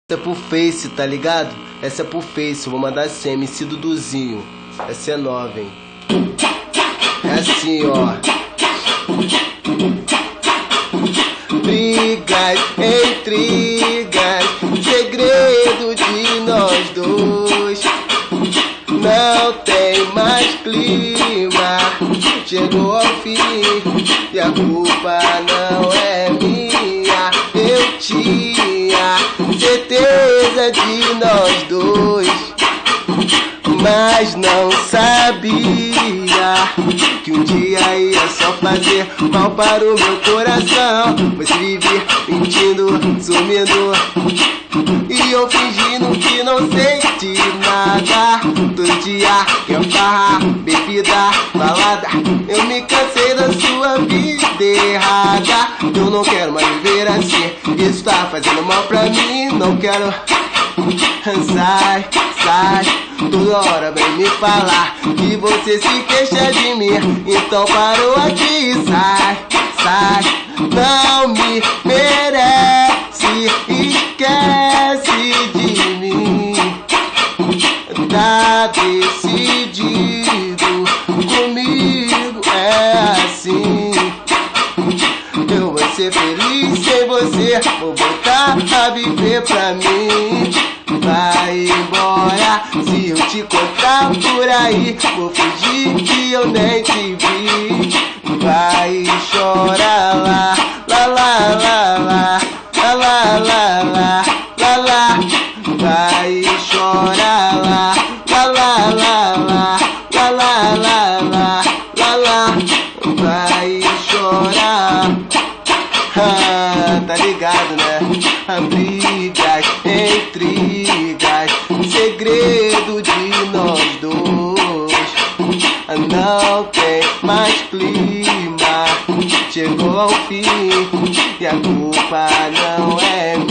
Essa é pro Face, tá ligado? Essa é pro Face, vou mandar assim, MC Duduzinho. Essa é nova, hein? É assim, ó. Brigas, intrigas, segredo de nós dois. Não tem mais clima, chegou ao fim e a culpa não é minha. Eu tinha certeza de nós dois, mas não sabia que um dia ia só fazer mal para o meu coração. Você vive mentindo, sumindo, e eu fingindo que não senti nada. Todo dia quer farra, bebida, balada. Eu me cansei da sua vida errada. Eu não quero mais viver assim, isso tá fazendo mal pra mim. Não quero. Sai, sai, toda hora vem me falar que você se queixa de mim. Então parou aqui, sai, sai, não me merece, esquece de mim. Tá decidido, comigo é assim. Eu vou ser feliz sem você, vou voltar a viver pra mim. Vai embora, se eu te encontrar por aí, vou fingir que eu nem te vi. Vai chorar lá, lá, lá, lá, lá, lá, lá, lá, lá, lá, lá. Vai chorar lá, lá, lá, lá, lá, lá, lá, lá, lá, lá, lá. Vai chorar. Tá ligado, né? Brigas, intrigas, segredo de nós dois. Não tem mais clima, chegou ao fim e a culpa não é minha.